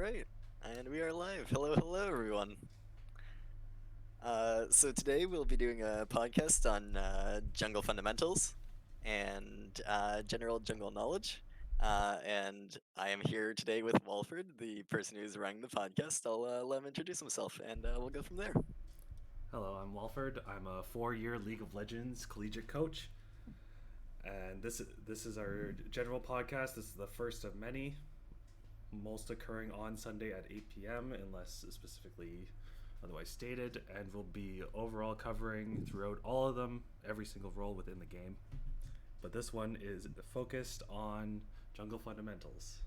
right, and we are live. Hello, hello, everyone. So today we'll be doing a podcast on jungle fundamentals and general jungle knowledge. And I am here today with Walford, the person who's running the podcast. I'll let him introduce himself, and we'll go from there. Hello, I'm Walford. I'm a four-year League of Legends collegiate coach, and this is our general podcast. This is the first of many, most occurring on Sunday at 8 p.m. unless specifically otherwise stated, and we'll be overall covering throughout all of them, every single role within the game. But this one is focused on jungle fundamentals.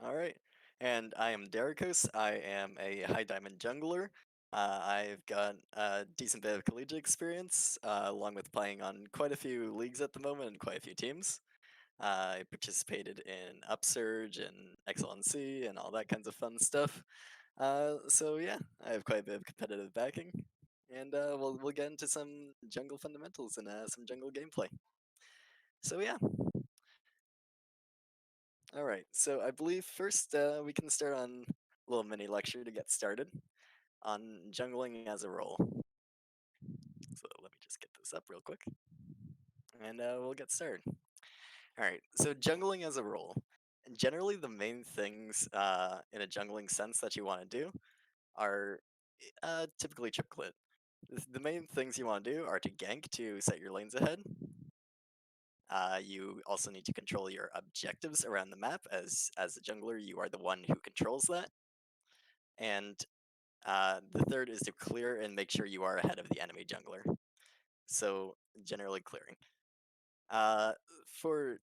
All right, and I am Derikos. I am a high diamond jungler. I've got a decent bit of collegiate experience, along with playing on quite a few leagues at the moment and quite a few teams. I participated in Upsurge and XLNC and all that kinds of fun stuff. So yeah, I have quite a bit of competitive backing, and we'll get into some jungle fundamentals and some jungle gameplay. So yeah, all right. So I believe first we can start on a little mini lecture to get started on jungling as a role. So let me just get this up real quick, and we'll get started. All right. So jungling as a role. Generally, the main things in a jungling sense that you want to do are typically triplet. The main things you want to do are to gank to set your lanes ahead. You also need to control your objectives around the map. As a jungler, you are the one who controls that. And the third is to clear and make sure you are ahead of the enemy jungler. So generally clearing. Uh, for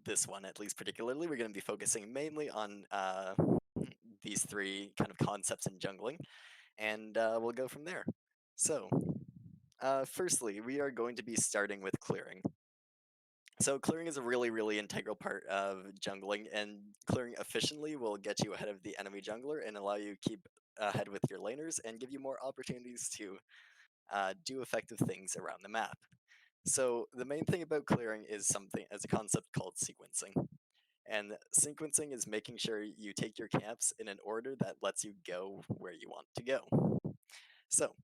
this one, at least particularly, we're going to be focusing mainly on these three kind of concepts in jungling, and we'll go from there. So, firstly, we are going to be starting with clearing. So clearing is a really, really integral part of jungling, and clearing efficiently will get you ahead of the enemy jungler and allow you to keep ahead with your laners and give you more opportunities to do effective things around the map. So the main thing about clearing is something as a concept called sequencing. And sequencing is making sure you take your camps in an order that lets you go where you want to go. So,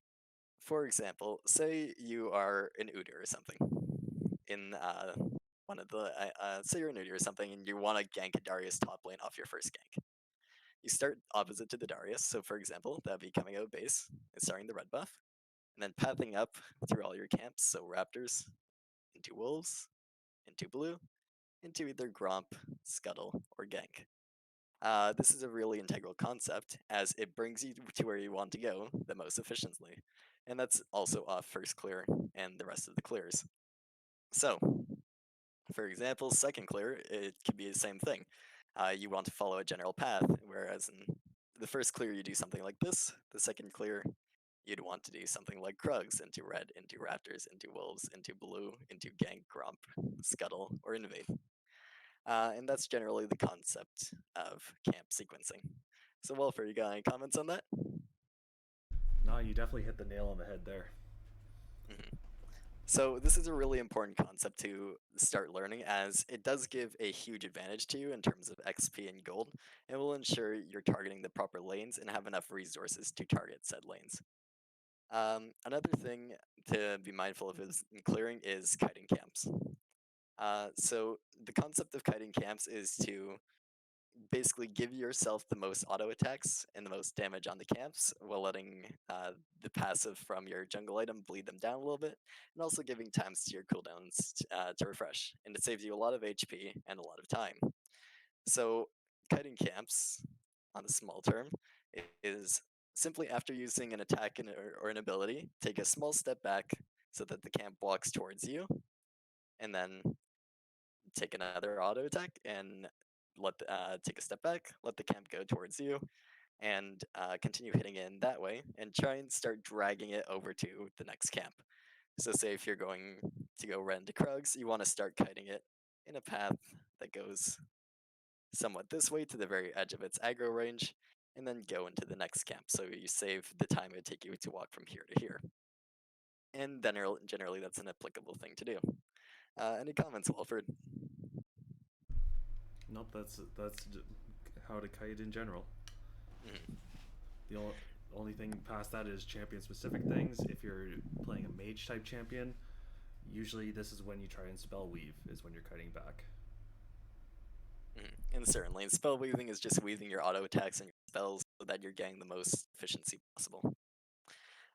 for example, say you are an Udyr or something in one of the say you're an Udyr or something and you want to gank a Darius top lane off your first gank. You start opposite to the Darius, so for example, that'd be coming out base and starting the red buff, and then pathing up through all your camps, so Raptors into Wolves, into Blue, into either Gromp, Scuttle, or Gank. This is a really integral concept as it brings you to where you want to go the most efficiently, and that's also off first clear and the rest of the clears. So, for example, second clear, it can be the same thing. You want to follow a general path, whereas in the first clear you do something like this, the second clear you'd want to do something like Krugs into red, into Raptors, into Wolves, into blue, into Gank, Gromp, Scuttle, or Invade. And that's generally the concept of camp sequencing. So, Wolfer, you got any comments on that? No, you definitely hit the nail on the head there. Mhm. So this is a really important concept to start learning as it does give a huge advantage to you in terms of XP and gold, and will ensure you're targeting the proper lanes and have enough resources to target said lanes. Another thing to be mindful of is in clearing is kiting camps. So the concept of kiting camps is to basically give yourself the most auto attacks and the most damage on the camps while letting the passive from your jungle item bleed them down a little bit, and also giving times to your cooldowns to refresh. And it saves you a lot of HP and a lot of time. So, kiting camps, on a small term, is simply after using an attack or an ability, take a small step back so that the camp walks towards you, and then take another auto attack and take a step back, let the camp go towards you, and continue hitting it in that way, and try and start dragging it over to the next camp. So, say if you're going to go red into Krugs, you want to start kiting it in a path that goes somewhat this way to the very edge of its aggro range, and then go into the next camp. So you save the time it would take you to walk from here to here. And then generally, that's an applicable thing to do. Any comments, Walford? Nope, how to kite in general. Mhm. The only thing past that is champion specific things. If you're playing a mage type champion, usually this is when you try and spell weave, is when you're kiting back. And certainly, spell weaving is just weaving your auto attacks and your spells so that you're getting the most efficiency possible.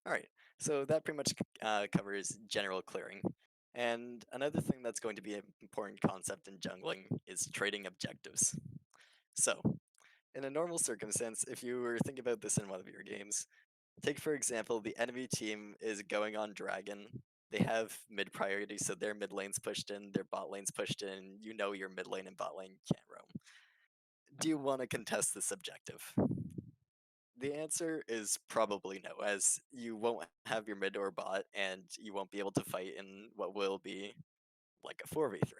All right, so that pretty much covers general clearing. And another thing that's going to be an important concept in jungling is trading objectives. So, in a normal circumstance, if you were thinking about this in one of your games, take for example, the enemy team is going on Dragon. They have mid priority, so their mid lane's pushed in, their bot lane's pushed in. You know your mid lane and bot lane can't roam. Do you want to contest this objective? The answer is probably no, as you won't have your mid or bot, and you won't be able to fight in what will be like a 4v3.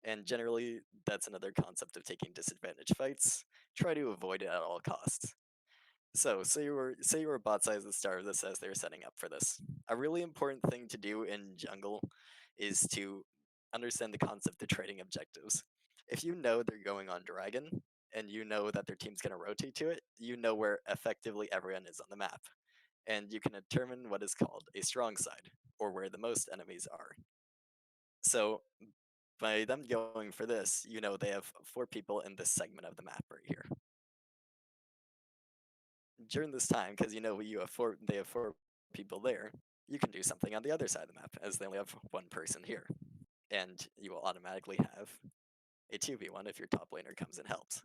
And generally, that's another concept of taking disadvantage fights. Try to avoid it at all costs. So, say you were bot side at the start of this as they were setting up for this. A really important thing to do in jungle is to understand the concept of trading objectives. If you know they're going on dragon and you know that their team's going to rotate to it, you know where effectively everyone is on the map, and you can determine what is called a strong side, or where the most enemies are. So by them going for this, you know they have four people in this segment of the map right here. During this time, because you know they have four people there, you can do something on the other side of the map, as they only have one person here, and you will automatically have a 2v1 if your top laner comes and helps.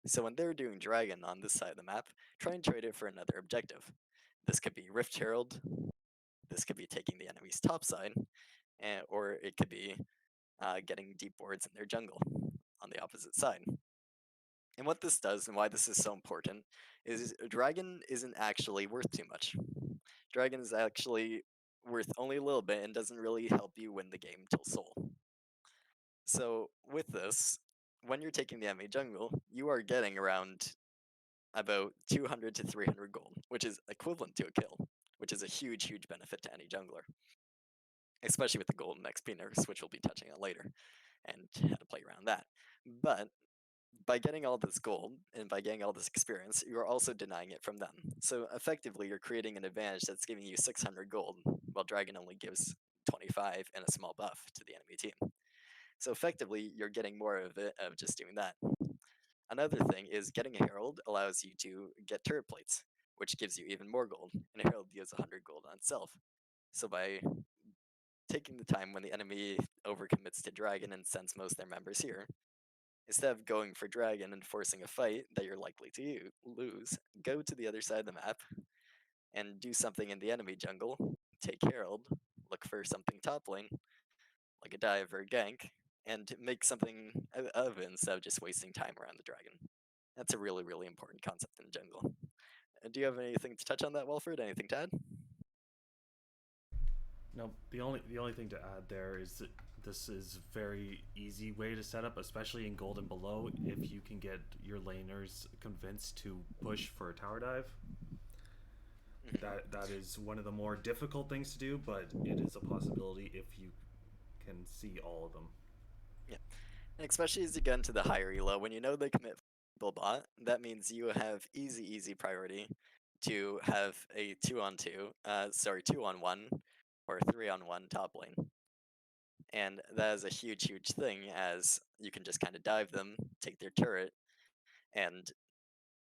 So when they're doing Dragon on this side of the map, try and trade it for another objective. This could be Rift Herald, this could be taking the enemy's top side, or it could be getting deep wards in their jungle on the opposite side. And what this does and why this is so important is Dragon isn't actually worth too much. Dragon is actually worth only a little bit and doesn't really help you win the game till Soul. So with this, when you're taking the enemy jungle, you are getting around about 200 to 300 gold, which is equivalent to a kill, which is a huge, huge benefit to any jungler, especially with the golden XP nerfs, which we'll be touching on later, and how to play around that. But by getting all this gold and by getting all this experience, you're also denying it from them. So effectively, you're creating an advantage that's giving you 600 gold, while Dragon only gives 25 and a small buff to the enemy team. So effectively, you're getting more of it of just doing that. Another thing is getting a Herald allows you to get turret plates, which gives you even more gold, and a Herald gives 100 gold on itself. So by taking the time when the enemy overcommits to Dragon and sends most of their members here, instead of going for Dragon and forcing a fight that you're likely to lose, go to the other side of the map and do something in the enemy jungle, take Herald, look for something top lane, like a dive or a gank, and make something of it instead of just wasting time around the dragon. That's a really, really important concept in jungle. Do you have anything to touch on that, Walford? Anything to add? No, the only thing to add there is that this is very easy way to set up, especially in gold and below. If you can get your laners convinced to push for a tower dive, Mhm. that is one of the more difficult things to do, but it is a possibility if you can see all of them. Yeah, and especially as you get into the higher elo, when you know they commit full bot, that means you have easy, easy priority to have a 2-on-2, 2-on-1 or 3-on-1 top lane. And that is a huge, huge thing, as you can just kind of dive them, take their turret, and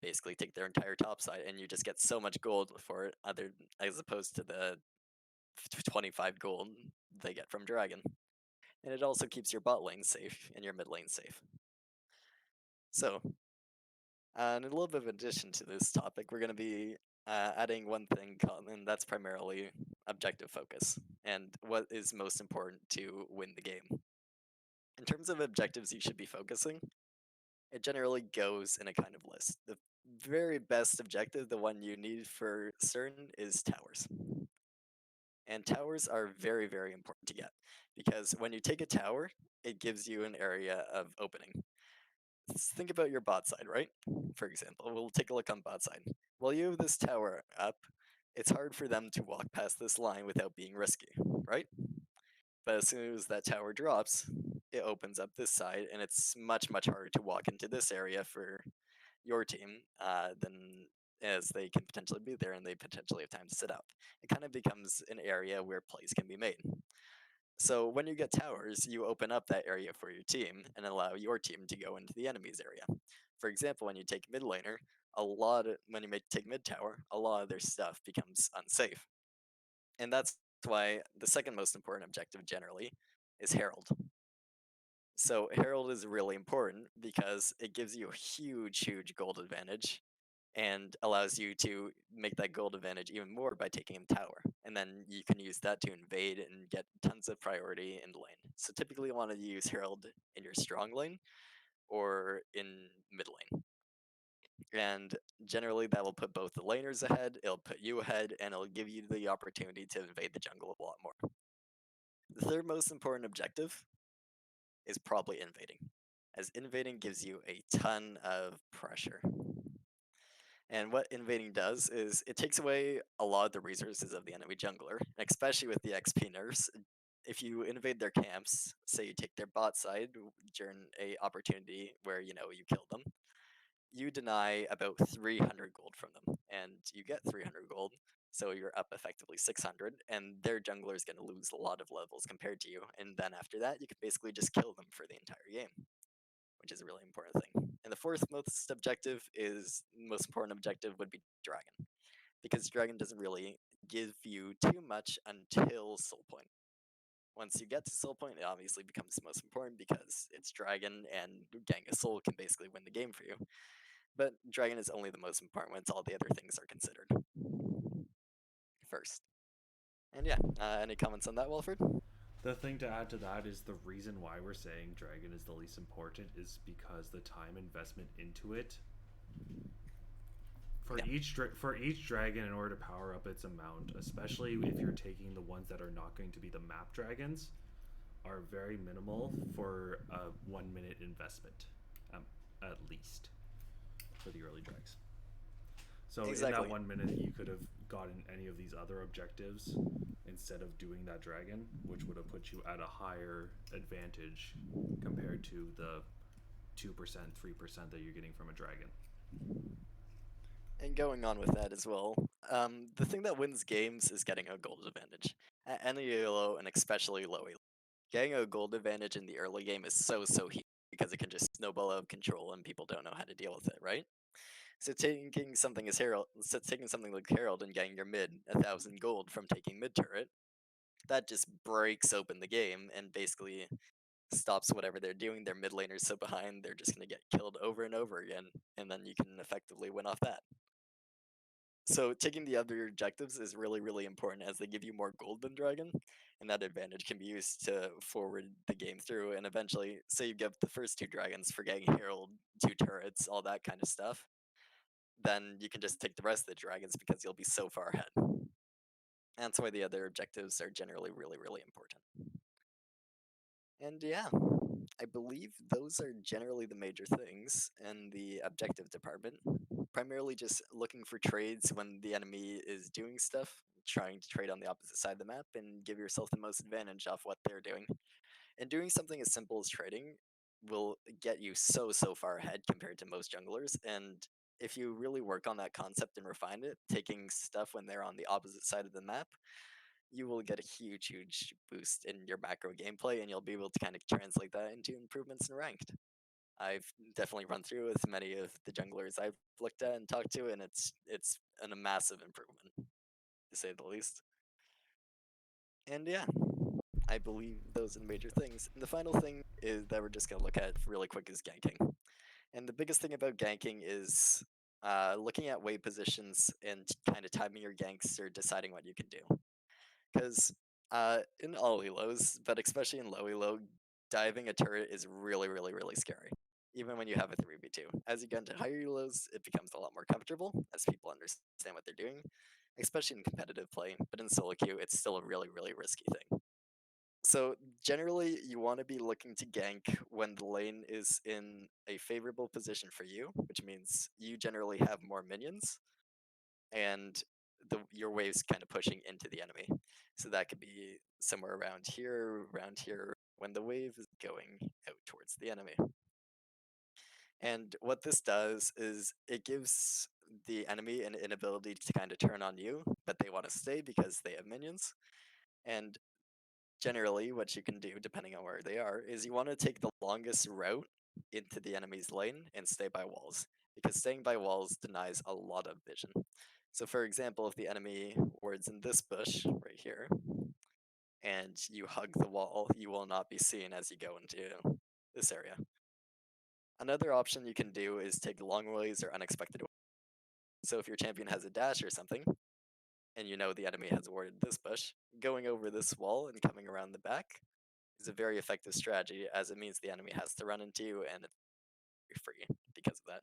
basically take their entire top side, and you just get so much gold for it, other as opposed to the 25 gold they get from Dragon. And it also keeps your bot lane safe and your mid lane safe. So, and a little bit of addition to this topic, we're going to be adding one thing, and that's primarily objective focus and what is most important to win the game. In terms of objectives you should be focusing, it generally goes in a kind of list. The very best objective, the one you need for certain, is towers. And towers are very, very important to get because when you take a tower, it gives you an area of opening. Think about your bot side, right? For example, we'll take a look on bot side. While you have this tower up, it's hard for them to walk past this line without being risky, right? But as soon as that tower drops, it opens up this side, and it's much, much harder to walk into this area for your team than as they can potentially be there and they potentially have time to sit up. It kind of becomes an area where plays can be made. So when you get towers, you open up that area for your team and allow your team to go into the enemy's area. For example, when you take mid laner, when you take mid tower, a lot of their stuff becomes unsafe, and that's why the second most important objective generally is Herald. So Herald is really important because it gives you a huge, huge gold advantage and allows you to make that gold advantage even more by taking a tower. And then you can use that to invade and get tons of priority in the lane. So typically you want to use Herald in your strong lane or in mid lane. And generally that will put both the laners ahead, it'll put you ahead, and it'll give you the opportunity to invade the jungle a lot more. The third most important objective is probably invading, as invading gives you a ton of pressure. And what invading does is it takes away a lot of the resources of the enemy jungler, especially with the XP nerfs. If you invade their camps, say you take their bot side during a opportunity where you kill them, you deny about 300 gold from them, and you get 300 gold, so you're up effectively 600, and their jungler is going to lose a lot of levels compared to you, and then after that, you can basically just kill them for the entire game, which is a really important thing. And the fourth most important objective would be Dragon, because Dragon doesn't really give you too much until Soul Point. Once you get to Soul Point, it obviously becomes the most important because it's Dragon, and getting a soul can basically win the game for you. But Dragon is only the most important once all the other things are considered first. And yeah, any comments on that, Wilfred? The thing to add to that is the reason why we're saying Dragon is the least important is because the time investment into it Yeah, for each dragon in order to power up its amount, especially if you're taking the ones that are not going to be the map dragons, are very minimal for a 1 minute investment, um, at least for the early drags. So in that exactly. 1 minute, you could have gotten any of these other objectives instead of doing that dragon, which would have put you at a higher advantage compared to the 2%, 3% that you're getting from a dragon. And going on with that as well, the thing that wins games is getting a gold advantage. At any elo, and especially low elo, getting a gold advantage in the early game is so huge because it can just snowball out of control and people don't know how to deal with it, right? So taking something like Herald and getting your mid 1,000 gold from taking mid turret, that just breaks open the game and basically stops whatever they're doing. Their mid laner's so behind, they're just gonna get killed over and over again, and then you can effectively win off that. So taking the other objectives is really, really important as they give you more gold than Dragon, and that advantage can be used to forward the game through. And eventually, say you get the first two dragons for getting Herald, two turrets, all that kind of stuff, then you can just take the rest of the dragons because you'll be so far ahead. And that's why the other objectives are generally really, really important. And yeah, I believe those are generally the major things in the objective department. Primarily just looking for trades when the enemy is doing stuff, trying to trade on the opposite side of the map and give yourself the most advantage off what they're doing. And doing something as simple as trading will get you so far ahead compared to most junglers. And if you really work on that concept and refine it, taking stuff when they're on the opposite side of the map, you will get a huge, huge boost in your macro gameplay, and you'll be able to kind of translate that into improvements in ranked. I've definitely run through with many of the junglers I've looked at and talked to, and it's a massive improvement, to say the least. And yeah, I believe those are the major things. And the final thing is that we're just gonna look at really quick is ganking. And the biggest thing about ganking is looking at wave positions and kind of timing your ganks or deciding what you can do. Because in all elos, but especially in low elo, diving a turret is really, really, really scary. Even when you have a 3v2. As you get into higher elos, it becomes a lot more comfortable as people understand what they're doing, especially in competitive play. But in solo queue, it's still a really, really risky thing. So generally, you want to be looking to gank when the lane is in a favorable position for you, which means you generally have more minions, and your wave's kind of pushing into the enemy. So that could be somewhere around here, when the wave is going out towards the enemy. And what this does is it gives the enemy an inability to kind of turn on you, but they want to stay because they have minions. And generally, what you can do, depending on where they are, is you want to take the longest route into the enemy's lane and stay by walls, because staying by walls denies a lot of vision. So, for example, if the enemy wards in this bush right here, and you hug the wall, you will not be seen as you go into this area. Another option you can do is take long ways or unexpected ways. So if your champion has a dash or something, and you know the enemy has warded this bush, going over this wall and coming around the back is a very effective strategy, as it means the enemy has to run into you and you're free because of that.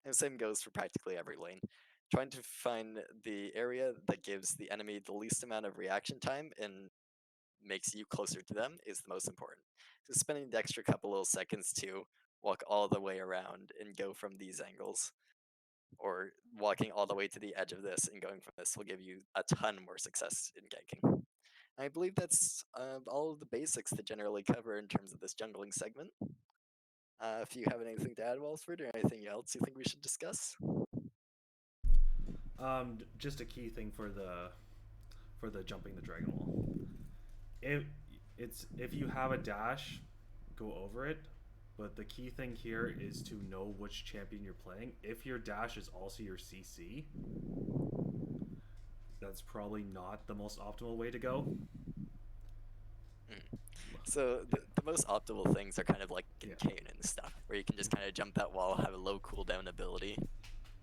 And the same goes for practically every lane. Trying to find the area that gives the enemy the least amount of reaction time and makes you closer to them is the most important. So spending the extra couple little seconds to walk all the way around and go from these angles, or walking all the way to the edge of this and going from this will give you a ton more success in ganking. I believe that's all of the basics to generally cover in terms of this jungling segment. If you have anything to add, Walford, or anything else you think we should discuss? Just a key thing for the jumping the dragon wall. If if you have a dash, go over it. But the key thing here is to know which champion you're playing. If your dash is also your CC, that's probably not the most optimal way to go. Mm. So the most optimal things are kind of like in Yeah. Kayn and stuff, where you can just kind of jump that wall, have a low cooldown ability,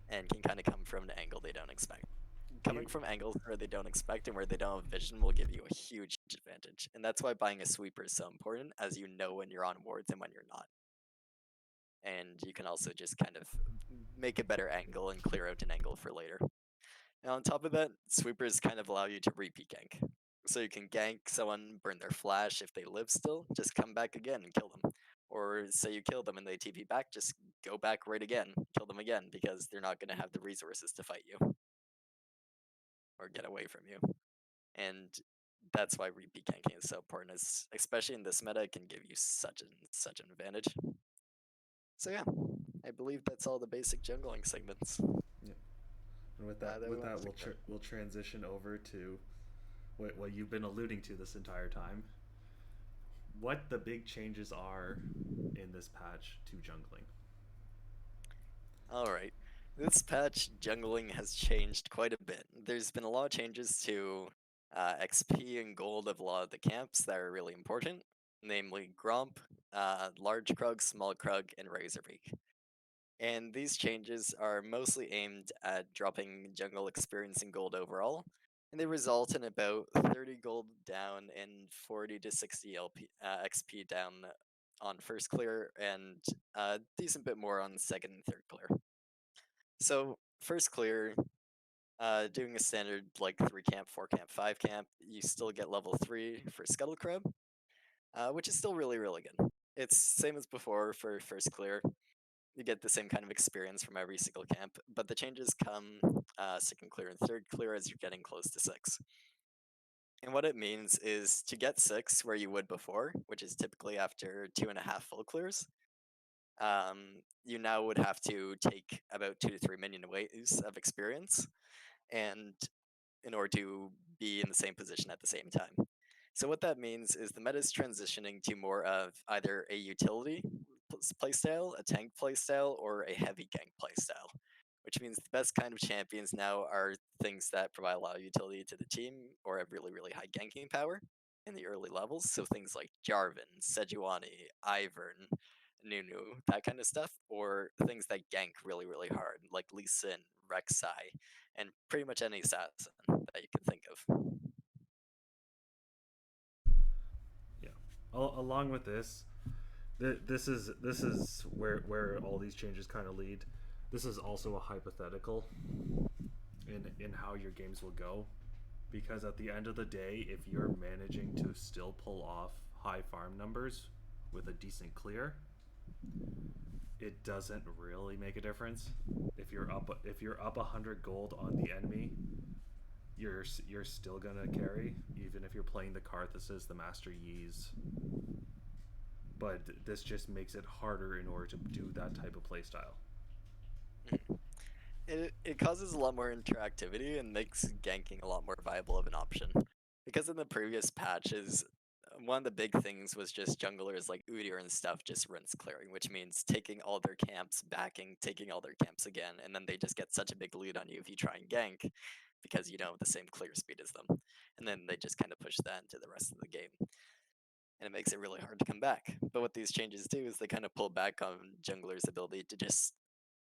and can kind of come from an angle they don't expect. Coming You from angles where they don't expect and where they don't have vision will give you a huge advantage. And that's why buying a sweeper is so important, as you know when you're on wards and when you're not. And you can also just kind of make a better angle and clear out an angle for later. And on top of that, sweepers kind of allow you to repeat gank. So you can gank someone, burn their flash if they live still, just come back again and kill them. Or say you kill them and they TP back, just go back right again, kill them again, because they're not going to have the resources to fight you or get away from you. And that's why repeat ganking is so important, especially in this meta, it can give you such an advantage. So yeah, I believe that's all the basic jungling segments yeah. And that we with want that, to cover. we'll transition over to what you've been alluding to this entire time. What the big changes are in this patch to jungling. Alright. This patch, jungling has changed quite a bit. There's been a lot of changes to XP and gold of a lot of the camps that are really important, namely Gromp, Large Krug, Small Krug, and Razorbeak. And these changes are mostly aimed at dropping jungle experience in gold overall, and they result in about 30 gold down and 40 to 60 XP down on first clear, and a decent bit more on second and third clear. So first clear, doing a standard like 3 camp, 4 camp, 5 camp, you still get level 3 for Scuttle Crab, which is still really, really good. It's same as before for first clear. You get the same kind of experience from every single camp, but the changes come second clear and third clear as you're getting close to 6. And what it means is to get 6 where you would before, which is typically after 2.5 full clears, you now would have to take about 2 to 3 minion waves of experience, and in order to be in the same position at the same time. So what that means is the meta is transitioning to more of either a utility playstyle, a tank playstyle, or a heavy gank playstyle, which means the best kind of champions now are things that provide a lot of utility to the team or have really, really high ganking power in the early levels. So things like Jarvan, Sejuani, Ivern, Nunu, that kind of stuff, or things that gank really, really hard, like Lee Sin, Rek'Sai, and pretty much any assassin that you can think of. Yeah. Along with this, this is where all these changes kind of lead. This is also a hypothetical in how your games will go, because at the end of the day, if you're managing to still pull off high farm numbers with a decent clear, it doesn't really make a difference. If you're up 100 gold on the enemy, you're still gonna carry even if you're playing the Karthuses, the Master Yis. But this just makes it harder in order to do that type of playstyle. Mhm. It causes a lot more interactivity and makes ganking a lot more viable of an option. Because in the previous patches, one of the big things was just junglers like Udyr and stuff just rinse clearing, which means taking all their camps, backing, taking all their camps again, and then they just get such a big lead on you if you try and gank because you don't have the same clear speed as them. And then they just kind of push that into the rest of the game. And it makes it really hard to come back. But what these changes do is they kind of pull back on junglers' ability to just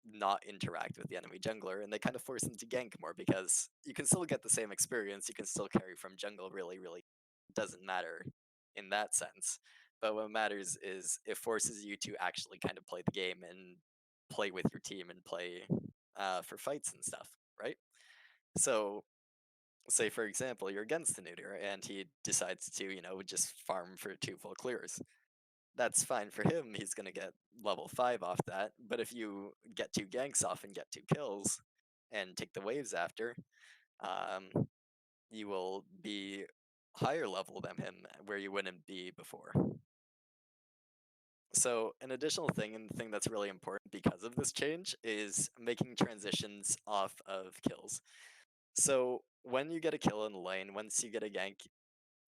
not interact with the enemy jungler, and they kind of force them to gank more because you can still get the same experience. You can still carry from jungle. Really doesn't matter in that sense. But what matters is it forces you to actually kind of play the game and play with your team and play for fights and stuff, right? So, say for example, you're against the neuter and he decides to, just farm for two full clears. That's fine for him. He's gonna get level 5 off that. But if you get two ganks off and get two kills and take the waves after, um, you will be higher level than him where you wouldn't be before. So an additional thing, and the thing that's really important because of this change, is making transitions off of kills. So when you get a kill in the lane, once you get a gank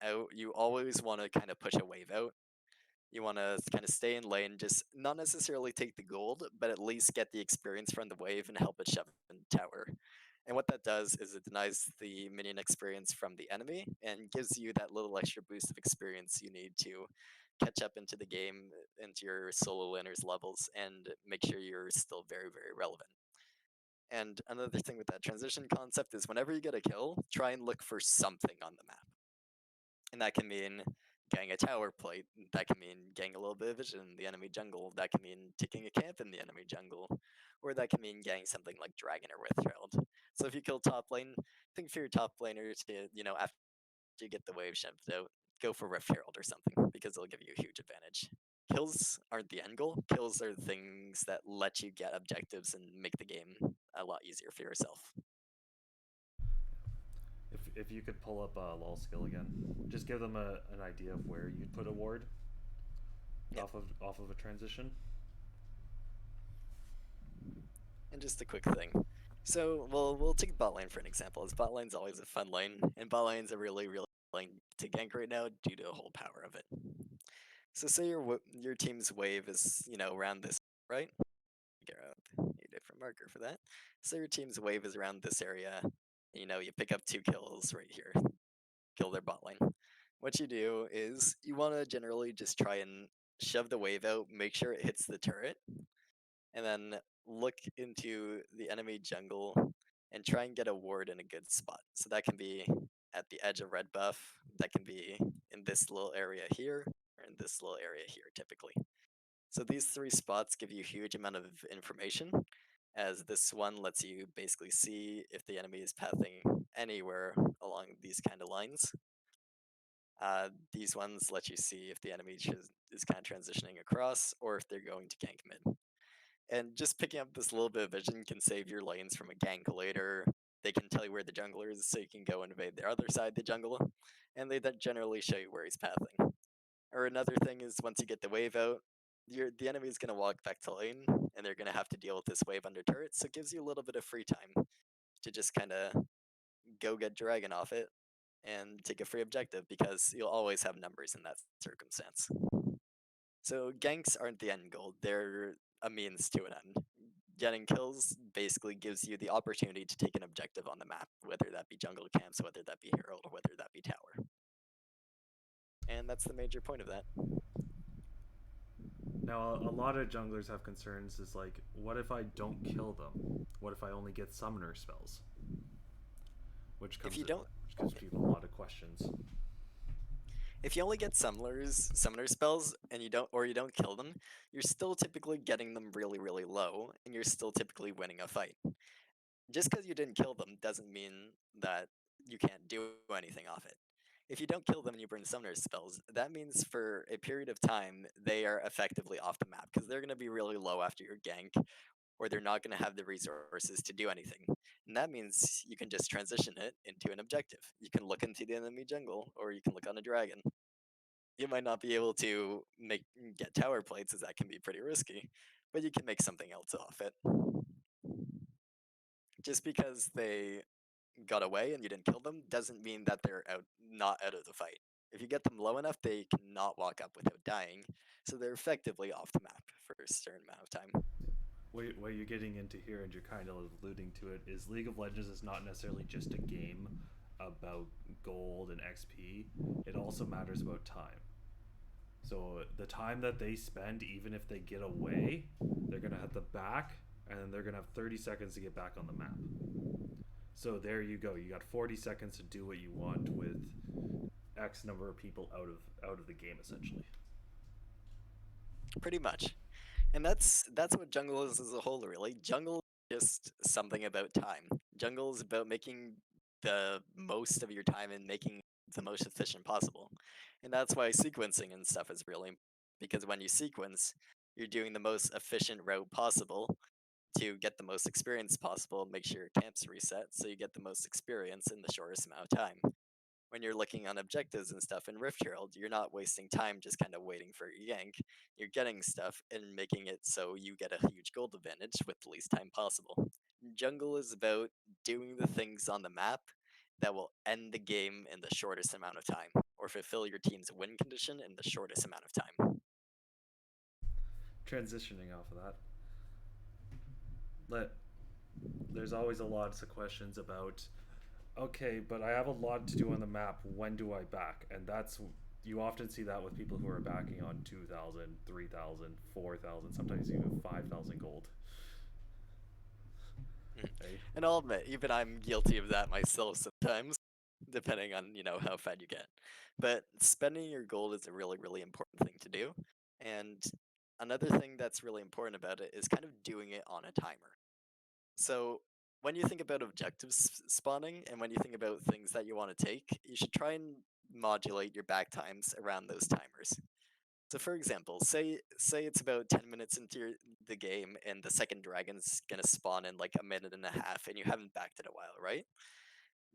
out, you always want to kind of push a wave out. You want to kind of stay in lane, just not necessarily take the gold, but at least get the experience from the wave and help it shove in tower. And what that does is it denies the minion experience from the enemy and gives you that little extra boost of experience you need to catch up into the game, into your solo laners levels, and make sure you're still very relevant. And another thing with that transition concept is whenever you get a kill, try and look for something on the map. And that can mean getting a tower plate. That can mean getting a little bit of vision in the enemy jungle. That can mean taking a camp in the enemy jungle. Or that can mean getting something like Dragon or Withheld. So if you kill top lane, think for your top laner to, after you get the wave shoved out, go for Rift Herald or something, because it'll give you a huge advantage. Kills aren't the end goal. Kills are things that let you get objectives and make the game a lot easier for yourself. If you could pull up LOL skill again, just give them an idea of where you'd put a ward Yep. off of a transition. And just a quick thing. So we'll take bot lane for an example, as bot lane's always a fun lane, and bot lane's a really lane to gank right now due to the whole power of it. So say your team's wave is around this, right? Get a different marker for that. So your team's wave is around this area. You pick up 2 kills right here, kill their bot lane. What you do is you want to generally just try and shove the wave out, make sure it hits the turret, and then look into the enemy jungle and try and get a ward in a good spot. So that can be at the edge of red buff, that can be in this little area here, or in this little area here typically. So these 3 spots give you a huge amount of information, as this one lets you basically see if the enemy is pathing anywhere along these kind of lines. These ones let you see if the enemy is kind of transitioning across, or if they're going to gank mid. And just picking up this little bit of vision can save your lanes from a gank later. They can tell you where the jungler is, so you can go invade their other side of the jungle, and they then generally show you where he's pathing. Or another thing is once you get the wave out, the enemy is going to walk back to lane, and they're going to have to deal with this wave under turret, so it gives you a little bit of free time to just kind of go get Dragon off it and take a free objective, because you'll always have numbers in that circumstance. So ganks aren't the end goal, they're a means to an end. Getting kills basically gives you the opportunity to take an objective on the map, whether that be jungle camps, whether that be herald, or whether that be tower. And that's the major point of that. Now, a lot of junglers have concerns. Is like, what if I don't kill them? What if I only get summoner spells? If you don't, Which gives people a lot of questions. if you only get summoner spells, and you don't kill them, you're still typically getting them really low, and you're still typically winning a fight. Just because you didn't kill them doesn't mean that you can't do anything off it. If you don't kill them and you burn summoner spells, that means for a period of time they are effectively off the map, because they're going to be really low after your gank, or they're not going to have the resources to do anything. And that means you can just transition it into an objective. You can look into the enemy jungle, or you can look on a dragon. You might not be able to get tower plates, as that can be pretty risky, but you can make something else off it. Just because they got away and you didn't kill them doesn't mean that they're not out of the fight. If you get them low enough, they cannot walk up without dying, so they're effectively off the map for a certain amount of time. What you're getting into here, and you're kind of alluding to it, is League of Legends is not necessarily just a game about gold and XP. It also matters about time. So the time that they spend, even if they get away, they're gonna have to back, and then they're gonna have 30 seconds to get back on the map. So there you go. You got 40 seconds to do what you want with X number of people out of the game, essentially. Pretty much. And that's what jungle is as a whole, really. Jungle is just something about time. Jungle is about making the most of your time and making the most efficient possible. And that's why sequencing and stuff is really because when you sequence, you're doing the most efficient route possible to get the most experience possible, make sure your camps reset so you get the most experience in the shortest amount of time. When you're looking on objectives and stuff in Rift Herald, you're not wasting time just kind of waiting for your yank. You're getting stuff and making it so you get a huge gold advantage with the least time possible. Jungle is about doing the things on the map that will end the game in the shortest amount of time, or fulfill your team's win condition in the shortest amount of time. Transitioning off of that, let there's always a lot of questions about, okay, but I have a lot to do on the map. When do I back? And that's, you often see that with people who are backing on 2,000, 3,000, 4,000, sometimes even 5,000 gold. Right? And I'll admit, even I'm guilty of that myself sometimes, depending on, how fed you get. But spending your gold is a really, really important thing to do. And another thing that's really important about it is kind of doing it on a timer. So when you think about objectives spawning and when you think about things that you want to take, you should try and modulate your back times around those timers. So for example, say it's about 10 minutes into the game and the second dragon's gonna spawn in like a minute and a half and you haven't backed in a while, right?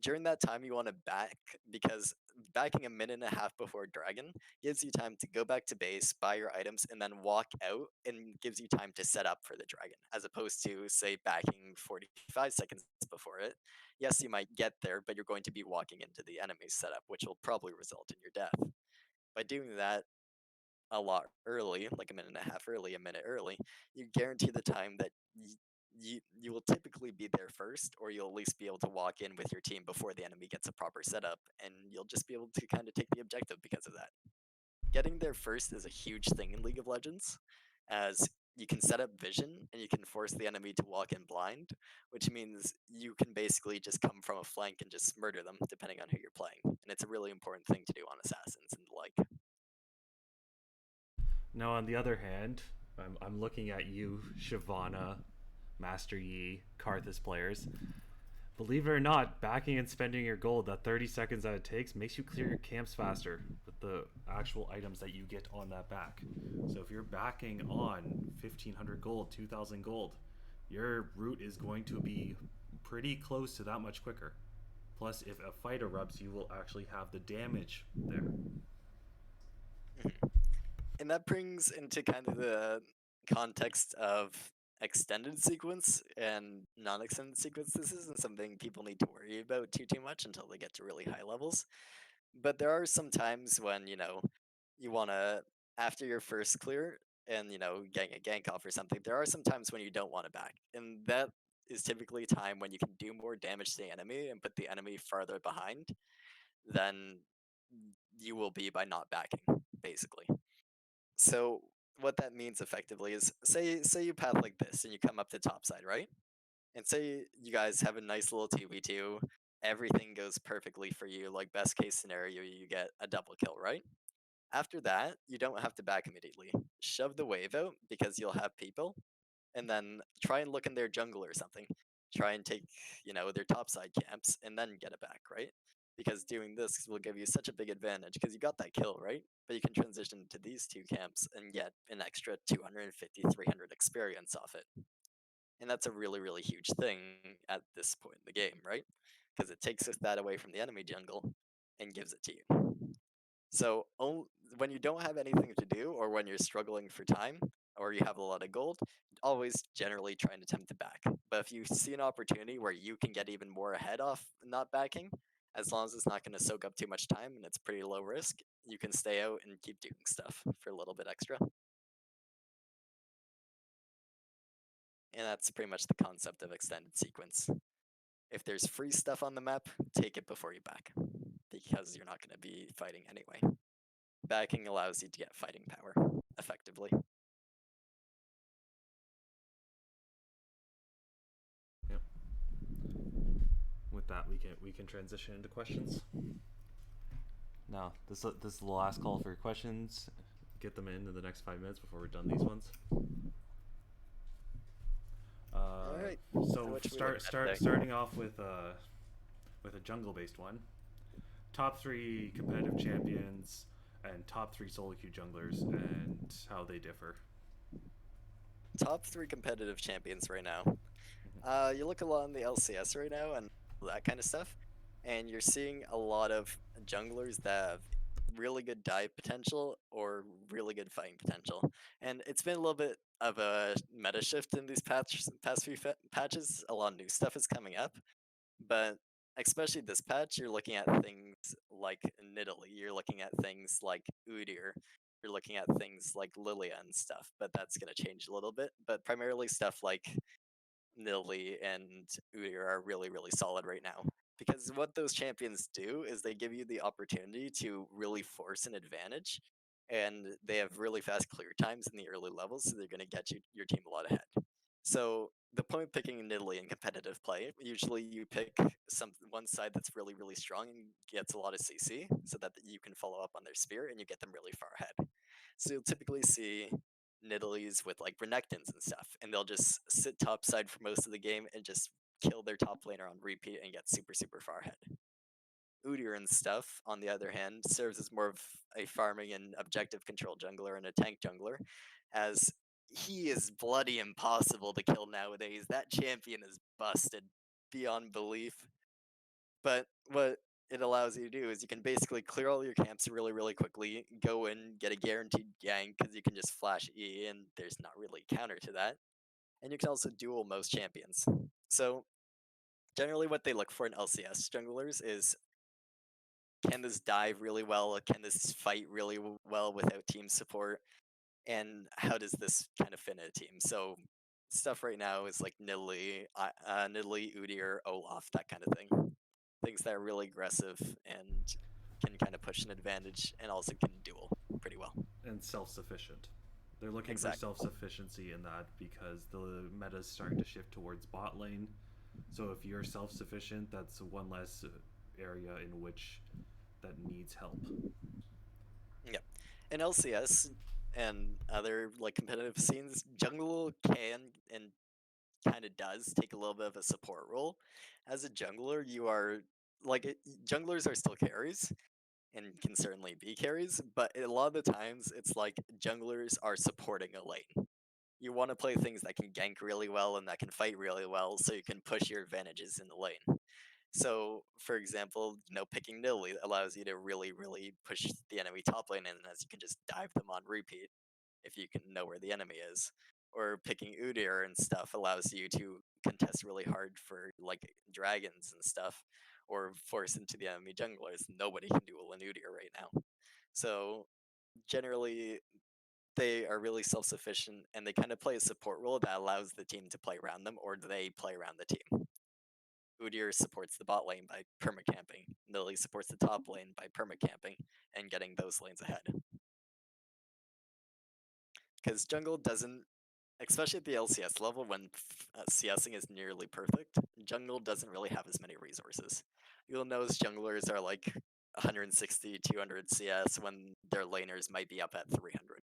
During that time you want to back because backing a minute and a half before dragon gives you time to go back to base, buy your items, and then walk out and gives you time to set up for the dragon, as opposed to say backing 45 seconds before it. Yes, you might get there, but you're going to be walking into the enemy setup, which will probably result in your death. By doing that a lot early, like a minute and a half early, a minute early, you guarantee the time that you will typically be there first, or you'll at least be able to walk in with your team before the enemy gets a proper setup, and you'll just be able to kind of take the objective because of that. Getting there first is a huge thing in League of Legends, as you can set up vision and you can force the enemy to walk in blind, which means you can basically just come from a flank and just murder them depending on who you're playing. And it's a really important thing to do on assassins and the like. Now, on the other hand, I'm looking at you, Shyvana, Master Yi, Karthus players. Believe it or not, backing and spending your gold, that 30 seconds that it takes, makes you clear your camps faster with the actual items that you get on that back. So if you're backing on 1,500 gold, 2,000 gold, your route is going to be pretty close to that much quicker. Plus, if a fight erupts, you will actually have the damage there. Mhm. And that brings into kind of the context of extended sequence and non-extended sequence. This isn't something people need to worry about too much until they get to really high levels. But there are some times when, you want to, after your first clear and, getting a gank off or something, there are some times when you don't want to back. And that is typically a time when you can do more damage to the enemy and put the enemy farther behind than you will be by not backing, basically. So what that means effectively is, say you path like this and you come up to top side, right? And say you guys have a nice little 2v2, everything goes perfectly for you, like best case scenario, you get a double kill, right? After that, you don't have to back immediately. Shove the wave out because you'll have people, and then try and look in their jungle or something. Try and take, their topside camps and then get it back, right? Because doing this will give you such a big advantage because you got that kill, right? But you can transition to these two camps and get an extra 250, 300 experience off it. And that's a really, really huge thing at this point in the game, right? Because it takes that away from the enemy jungle and gives it to you. So when you don't have anything to do, or when you're struggling for time, or you have a lot of gold, always generally try and attempt to back. But if you see an opportunity where you can get even more ahead off not backing, as long as it's not going to soak up too much time and it's pretty low risk, you can stay out and keep doing stuff for a little bit extra. And that's pretty much the concept of extended sequence. If there's free stuff on the map, take it before you back, because you're not going to be fighting anyway. Backing allows you to get fighting power effectively. Yep. With that, we can transition into questions. Now, this is the last call for questions. Get them in the next 5 minutes before we're done these ones. All right. So starting off with a jungle-based one. Top 3 competitive champions and top 3 solo queue junglers and how they differ. Top 3 competitive champions right now. You look a lot in the LCS right now and that kind of stuff, and you're seeing a lot of junglers that have really good dive potential or really good fighting potential. And it's been a little bit of a meta shift in these past few patches. A lot of new stuff is coming up, but especially this patch, you're looking at things like Nidalee, you're looking at things like Udyr, you're looking at things like Lilia and stuff, but that's going to change a little bit. But primarily stuff like Nidalee and Udyr are really, really solid right now. Because what those champions do is they give you the opportunity to really force an advantage, and they have really fast clear times in the early levels, so they're going to get your team a lot ahead. So the point of picking Nidalee in competitive play, usually you pick one side that's really, really strong and gets a lot of CC, so that you can follow up on their spear and you get them really far ahead. So you'll typically see Nidalees with like Renekton's and stuff, and they'll just sit topside for most of the game and just kill their top laner on repeat and get super, super far ahead. Udyr and stuff, on the other hand, serves as more of a farming and objective control jungler and a tank jungler, as he is bloody impossible to kill nowadays. That champion is busted beyond belief. But what it allows you to do is you can basically clear all your camps really, really quickly, go in, get a guaranteed gank because you can just flash E and there's not really a counter to that. And you can also duel most champions. So generally what they look for in LCS junglers is, can this dive really well? Can this fight really well without team support? And how does this kind of fit in a team? So stuff right now is like Nidalee, Udyr, Olaf, that kind of thing. Things that are really aggressive and can kind of push an advantage and also can duel pretty well. And self-sufficient. They're looking for Exactly. self-sufficiency in that because the meta is starting to shift towards bot lane. So if you're self-sufficient, that's one less area in which that needs help. Yeah. In LCS and other like competitive scenes, jungle can and kind of does take a little bit of a support role. As a jungler, you are junglers are still carries and can certainly be carries, but a lot of the times it's like junglers are supporting a lane. You want to play things that can gank really well and that can fight really well, so you can push your advantages in the lane. So, for example, picking Nidalee allows you to really, really push the enemy top lane in, as you can just dive them on repeat if you can know where the enemy is. Or picking Udyr and stuff allows you to contest really hard for like dragons and stuff, or force into the enemy junglers. Nobody can duel an Udyr right now. So generally, they are really self-sufficient and they kind of play a support role that allows the team to play around them, or they play around the team. Udyr supports the bot lane by permacamping. Nidalee supports the top lane by permacamping and getting those lanes ahead. Because jungle doesn't, especially at the LCS level when CSing is nearly perfect, jungle doesn't really have as many resources. You'll notice junglers are like 160, 200 CS when their laners might be up at 300.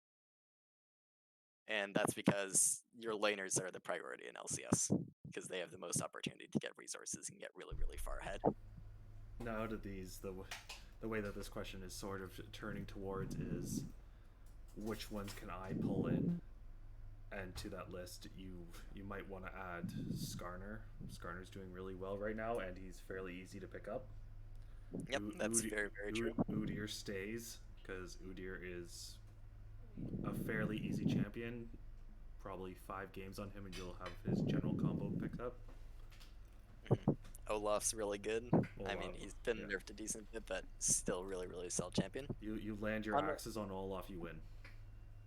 And that's because your laners are the priority in LCS, because they have the most opportunity to get resources and get really, really far ahead. Now to these, the way that this question is sort of turning towards is, which ones can I pull in? And to that list, you might want to add Skarner. Skarner's doing really well right now, and he's fairly easy to pick up. Yep, that's very, very true. Udyr stays because Udyr is a fairly easy champion. Probably 5 games on him, and you'll have his general combo picked up. Mhm. Olaf's really good. I mean, Olaf, he's been yeah. nerfed a decent bit, but still really, really solid champion. You land your On a, axes on Olaf, you win.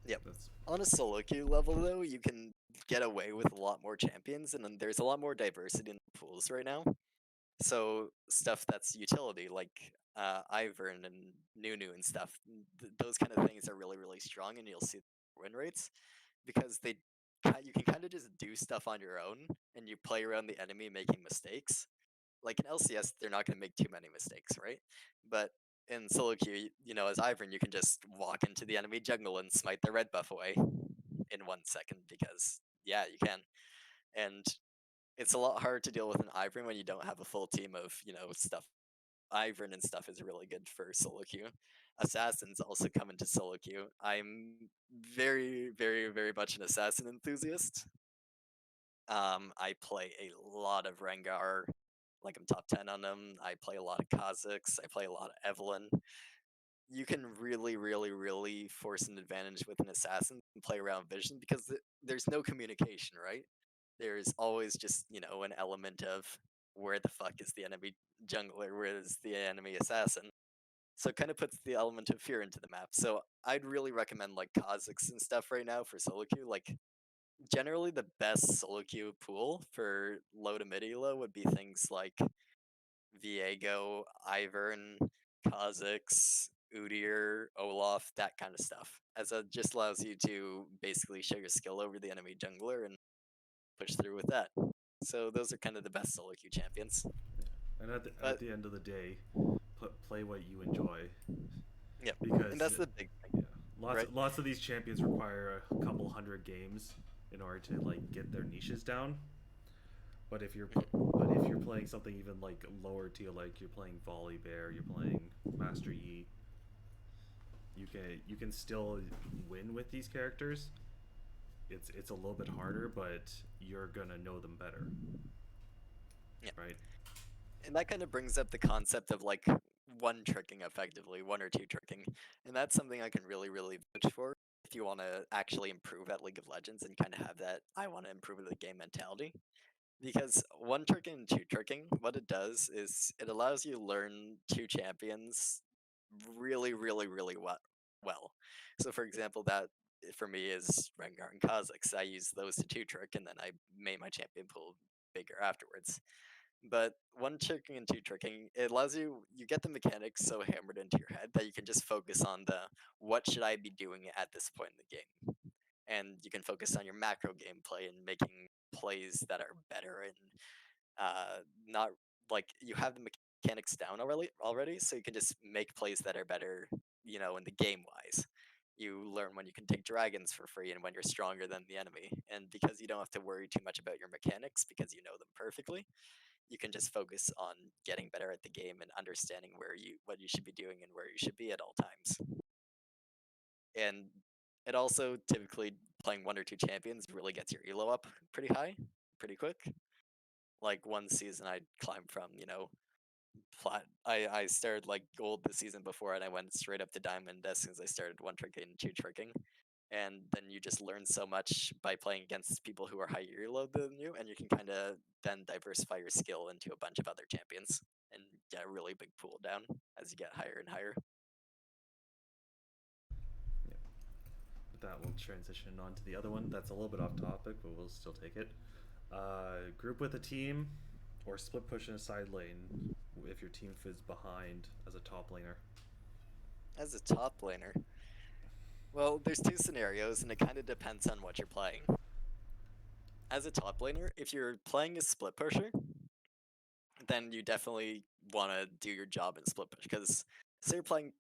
yep. That's On a solo queue level, though, you can get away with a lot more champions, and then there's a lot more diversity in the pools right now. So stuff that's utility, like Ivern and Nunu and stuff, those kind of things are really, really strong, and you'll see win rates because you can kind of just do stuff on your own, and you play around the enemy making mistakes. Like in LCS, they're not going to make too many mistakes, right? But in solo queue, as Ivern, you can just walk into the enemy jungle and smite their red buff away in 1 second because yeah, you can. And it's a lot harder to deal with an Ivern when you don't have a full team of stuff. Ivern and stuff is really good for solo queue. Assassins also come into solo queue. I'm very, very, very much an assassin enthusiast. I play a lot of Rengar, like I'm top 10 on them. I play a lot of Kha'Zix. I play a lot of Evelynn. You can really, really, really force an advantage with an assassin and play around vision because there's no communication, right? There's always just, an element of where the fuck is the enemy jungler, where is the enemy assassin? So it kind of puts the element of fear into the map. So I'd really recommend like Kha'Zix and stuff right now for solo queue. Like generally the best solo queue pool for low to mid elo would be things like Viego, Ivern, Kha'Zix, Udyr, Olaf, that kind of stuff. As it just allows you to basically show your skill over the enemy jungler and push through with that. So those are kind of the best solo queue champions. and at But the end of the day, play what you enjoy yeah, and because that's the big yeah, thing, right? lots of these champions require a couple hundred games in order to like get their niches down. But if you're playing something even like lower tier, like you're playing Volibear, you're playing Master Yi, you can still win with these characters. It's a little bit harder, but you're gonna know them better, Yeah, right? and that kind of brings up the concept of like one tricking effectively, one or two tricking, and that's something I can really, really vouch for if you want to actually improve at League of Legends and kind of have that I want to improve at the game mentality. Because one tricking and two tricking, what it does is it allows you to learn two champions really, really, really well. So, for example, that for me is Rengar and Kha'Zix. I use those to two trick, and then I made my champion pool bigger afterwards. But one tricking and two tricking, it allows you get the mechanics so hammered into your head that you can just focus on the what should I be doing at this point in the game, and you can focus on your macro gameplay and making plays that are better and not like you have the mechanics down already, so you can just make plays that are better, in the game wise. You learn when you can take dragons for free and when you're stronger than the enemy. And because you don't have to worry too much about your mechanics because you know them perfectly, you can just focus on getting better at the game and understanding what you should be doing and where you should be at all times. And it also typically playing one or two champions really gets your elo up pretty high, pretty quick. Like one season I climbed from, I started like gold the season before and I went straight up to diamond as soon as I started one tricking and two tricking. And then you just learn so much by playing against people who are higher elo than you, and you can kind of then diversify your skill into a bunch of other champions and get a really big pool down as you get higher and higher. Yeah. With that, we'll transition on to the other one. That's a little bit off topic, but we'll still take it. Group with a team, or split push in a side lane if your team is behind as a top laner. As a top laner, well, there's two scenarios, and it kind of depends on what you're playing. As a top laner, if you're playing a split pusher, then you definitely want to do your job in split push. Because say you're playing,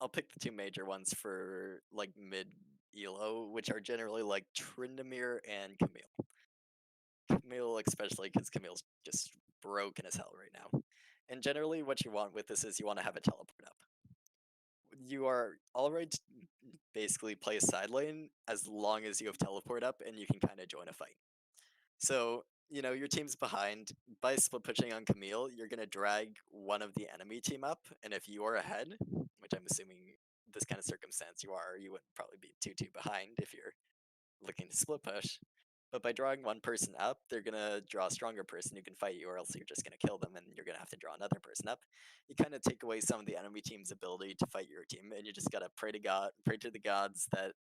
I'll pick the two major ones for like mid elo, which are generally like Tryndamere and Camille. Camille, especially because Camille's just broken as hell right now. And generally, what you want with this is you want to have a teleport up. you are all right to basically play a side lane as long as you have teleport up and you can kind of join a fight. So, your team's behind. By split pushing on Camille, you're going to drag one of the enemy team up. And if you are ahead, which I'm assuming this kind of circumstance you are, you would probably be 2-2 behind if you're looking to split push. But by drawing one person up, they're going to draw a stronger person who can fight you, or else you're just going to kill them and you're going to have to draw another person up. You kind of take away some of the enemy team's ability to fight your team, and you just got to pray to the gods that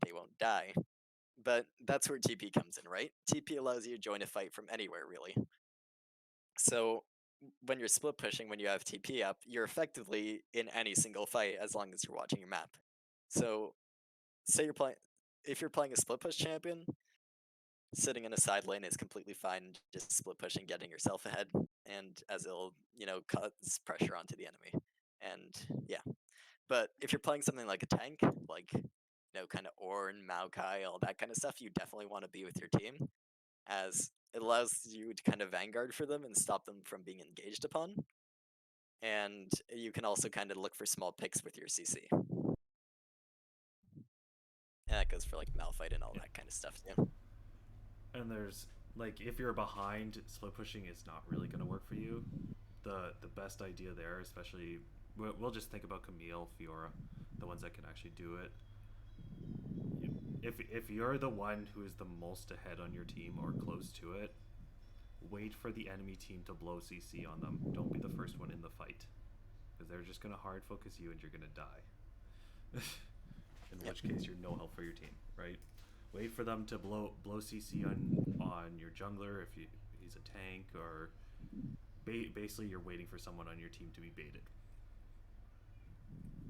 they won't die. But that's where TP comes in, right? TP allows you to join a fight from anywhere, really. So when you're split pushing, when you have TP up, you're effectively in any single fight as long as you're watching your map. So say you're playing, if you're playing a split push champion, sitting in a side lane is completely fine. Just split pushing, getting yourself ahead, and as it'll cause pressure onto the enemy. And yeah, but if you're playing something like a tank, like kind of Ornn, Maokai, all that kind of stuff, you definitely want to be with your team, as it allows you to kind of vanguard for them and stop them from being engaged upon. And you can also kind of look for small picks with your CC. And that goes for like Malphite and all Yeah. that kind of stuff too. And there's like if you're behind, split pushing is not really going to work for you. The best idea there, especially we'll just think about Camille, Fiora, the ones that can actually do it. If you're the one who is the most ahead on your team or close to it, wait for the enemy team to blow CC on them. Don't be the first one in the fight, because they're just gonna hard focus you and you're gonna die. In which case you're no help for your team, right? Wait for them to blow CC on your jungler if he's a tank, or basically you're waiting for someone on your team to be baited.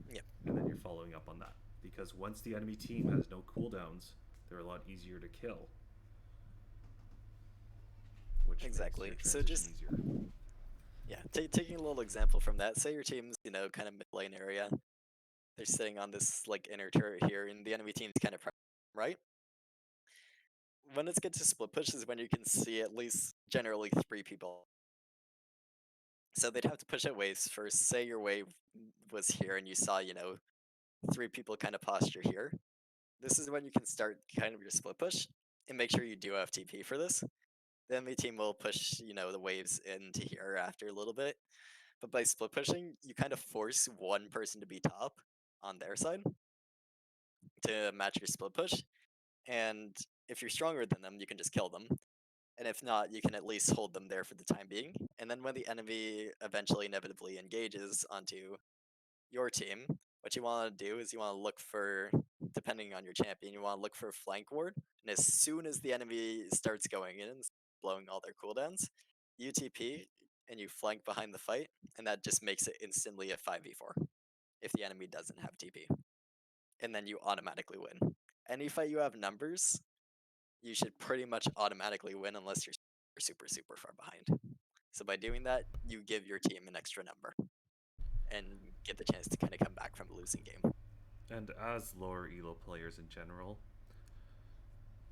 Yep. And then you're following up on that, because once the enemy team has no cooldowns, they're a lot easier to kill. Which Exactly. makes So your just transition easier. taking a little example from that. Say your team's kind of mid lane area. They're sitting on this like inner turret here, and the enemy team's kind of right. When it's good to split push is when you can see at least generally 3 people. So they'd have to push out waves first. Say your wave was here and you saw 3 people kind of posture here. This is when you can start kind of your split push and make sure you do have TP for this. The enemy team will push the waves into here after a little bit. But by split pushing, you kind of force one person to be top on their side to match your split push. And if you're stronger than them, you can just kill them. And if not, you can at least hold them there for the time being. And then when the enemy eventually inevitably engages onto your team, what you want to do is you want to look for, depending on your champion, you want to look for a flank ward. And as soon as the enemy starts going in and blowing all their cooldowns, you TP and you flank behind the fight, and that just makes it instantly a 5v4 if the enemy doesn't have TP. And then you automatically win. Any fight you have numbers, you should pretty much automatically win unless you're super, super far behind. So by doing that, you give your team an extra number and get the chance to kind of come back from a losing game. And as lower elo players in general,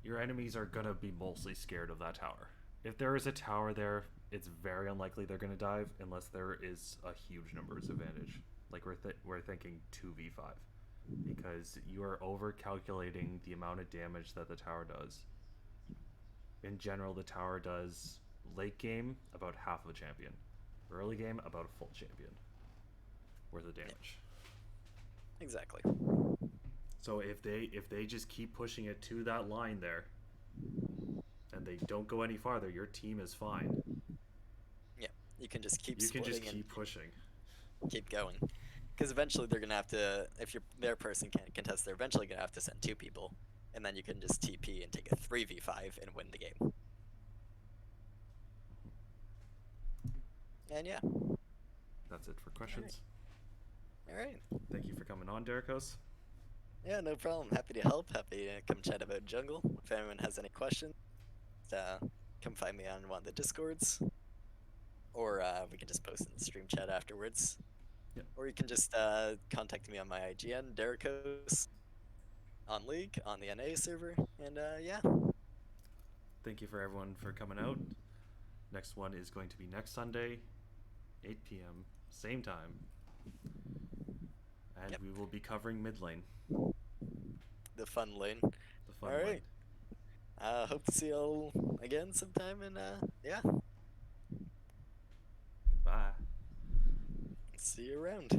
your enemies are gonna be mostly scared of that tower. If there is a tower there, it's very unlikely they're gonna dive unless there is a huge numbers advantage. Like we're thinking 2v5, because you are over calculating the amount of damage that the tower does. In general, the tower does late game about half of a champion, early game about a full champion worth of damage. Exactly. So if they just keep pushing it to that line there, and they don't go any farther, your team is fine. Yeah, you can just keep You can splitting just keep and pushing. keep going. Because eventually they're gonna have to, if their person can't contest, they're eventually gonna have to send 2 people, and then you can just TP and take a 3v5 and win the game. And yeah. That's it for questions. All right. Thank you for coming on, Derekos. Yeah, no problem. Happy to help. Happy to come chat about jungle. If anyone has any questions, come find me on one of the Discords, or we can just post in the stream chat afterwards. Yep. Or you can just contact me on my IGN, Derekos, on League, on the NA server, and yeah. Thank you for everyone for coming out. Next one is going to be next Sunday, 8 p.m., same time. and Yep, we will be covering mid lane, the fun lane. the All fun lane. right. Hope to see you all again sometime, and yeah, Goodbye. see you around.